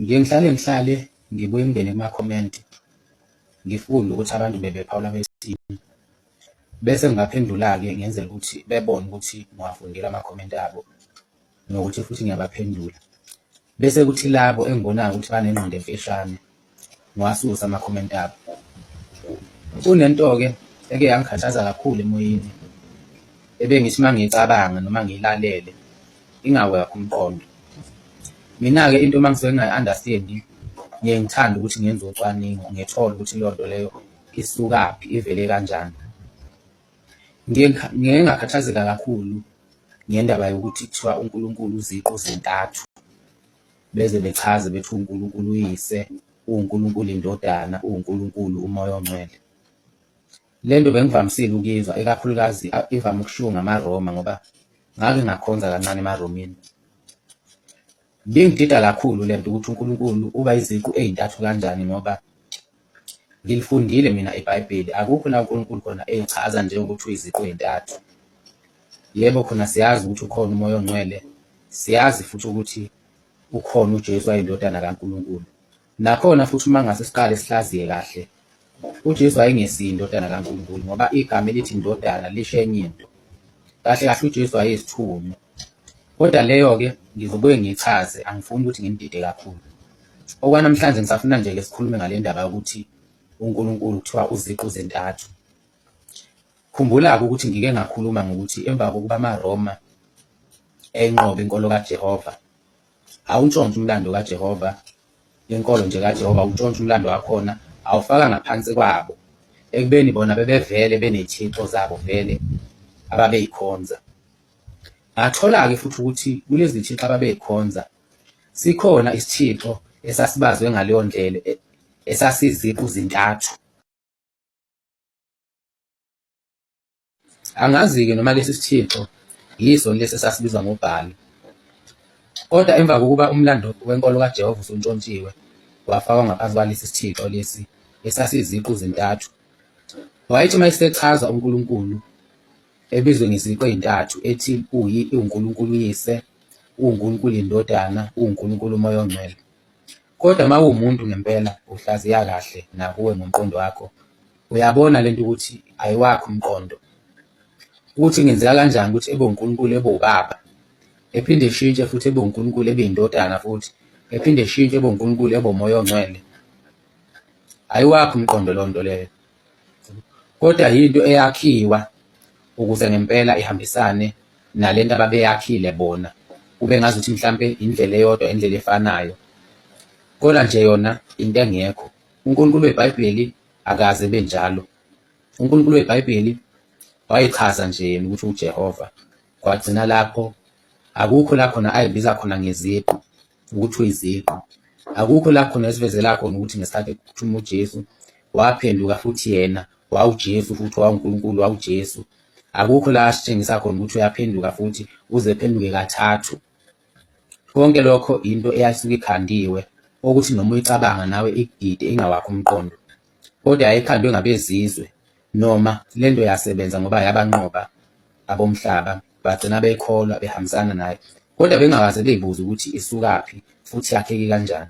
Ngihlale ngibuye ngingene kuma-comment ngifunda ukuthi abantu bebephawula besithini, bese ngingaphendula-ke ngenzela ukuthi bebone ukuthi ngiwafundile ama-comment abo nokuthi futhi ngiyabaphendula. Bese kuthi labo engibonayo ukuthi banengqondo emfishane ngiwasusa ama-comment abo. Kunento-ke eke yangikhathaza kakhulu emoyeni, ebengithi uma ngiyicabanga noma ngiyilalele ingawakho umqondo. Mina-ke into uma ngisuke ngingayi-understand-i ngiye ngithande ukuthi ngenze ucwaningo ngithole ukuthi leyo nto leyo isukaphi, ivele kanjani. Ngike ngakhathazeka kakhulu ngendaba yokuthi kuthiwa uNkulunkulu uziqu zintathu, beze bechaze bethi uNkulunkulu uyise, uNkulunkulu indodana, uNkulunkulu umoya ongcwele. Le nto bengivamisile ukuyizwa, ikakhulukazi ivame ukushiwo ngamaRoma ngoba ngake ngakhonza kancane emaromini. Bingidida kakhulu le nto ukuthi uNkulunkulu uba iziqu ey'ntathu kanjani ngoba ngilifundile mina iBhayibheli. Akukho la uNkulunkulu khona eyichaza njengokuthi uyiziqu ey'ntathu. Yebo, khona siyazi ukuthi ukhona umoya ongcwele, siyazi futhi ukuthi ukhona uJesu ayindodana kaNkulunkulu. Nakhona futhi uma ngase siqale sihlaziye kahle, uJesu wayengesiye indodana kaNkulunkulu ngoba igama elithi indodana lisho enye into. Kahle kahle uJesu wayeyisithunywa. Kodwa leyo-ke ngizobuye ngiyichaze, angifuni ukuthi ngimdide kakhulu. Okwanamhlanje ngisafuna nje-ke sikhulume ngale ndaba yokuthi uNkulunkulu kuthiwa uziqu zintathu. Khumbula-ke ukuthi ngike ngakhuluma ngokuthi emva kokuba amaRoma enqobe inkolo kaJehova, awuntshontshe umlando kaJehova, inkolo nje kaJehova awuntshontshe umlando wakhona, awufaka ngaphansi kwabo ekubeni bona bebevele beney'thixo zabo vele ababeyikhonza. Ngathola-ke futhi ukuthi kulezi thixo ababeyikhonza sikhona isithixo esasibazwe ngaleyo ndlela esasiziqu zintathu. Angazi-ke noma lesi sithixo yiso lesi esasibizwa ngoBhali. Kodwa emva kokuba umlando wenkolo kaJehova usuntshontshiwe wafakwa ngaphansi kwalesi sithixo lesi esasiziqu zintathu, wayethi uma esechaza uNkulunkulu ebizwe ngeziqu ey'ntathu ethi uNkulunkulu uyise, uNkulunkulu indodana, uNkulunkulu umoya ongcwele. Kodwa uma uwumuntu ngempela uhlaziya kahle nakuwe ngomqondo wakho, uyabona lento ukuthi ayiwakho umqondo. Ukuthi ngenzeka kanjani ukuthi ebe uNkulunkulu ebe ubaba, ephinde eshintshe futhi ebe uNkulunkulu ebe indodana futhi, ephinde eshintshe ebe uNkulunkulu ebe umoya ongcwele. Ayiwakho umqondo leyo nto leyo. Kodwa yinto eyakhiwa ukuze ngempela ihambisane nalento ababeyakhile bona. Kube ngazuthi mhlampe indlela eyodwa, indlela efanayo. Kodwa nje yona into engekho. uNkulunkulu weBhayibheli akaze benjalo. uNkulunkulu weBhayibheli wayichaza nje yena ukuthi uJehova, kwagcina lapho. Akukho la khona ayibiza khona ngeziqu ukuthi uyiziqu. Akukho la khona esivezela khona ukuthi ngesikhathi kuthuma uJesu waphenduka futhi yena wawuJesu futhi wawuNkulunkulu wawuJesu. Akukho la asitshengisa khona ukuthi uyaphenduka futhi uze phenduke kathathu. Konke lokho into eyasuke ikhandiwe ukuthi noma uyicabanga nawe ikudide ingawakho umqondo. Kodwa yayikhandwe ngabezizwe noma lento yasebenza ngoba yabanqoba abomhlaba bagcina bekholwa behambisana naye, kodwa bengakaze bey'buze ukuthi isukaphi futhi yakheke kanjani.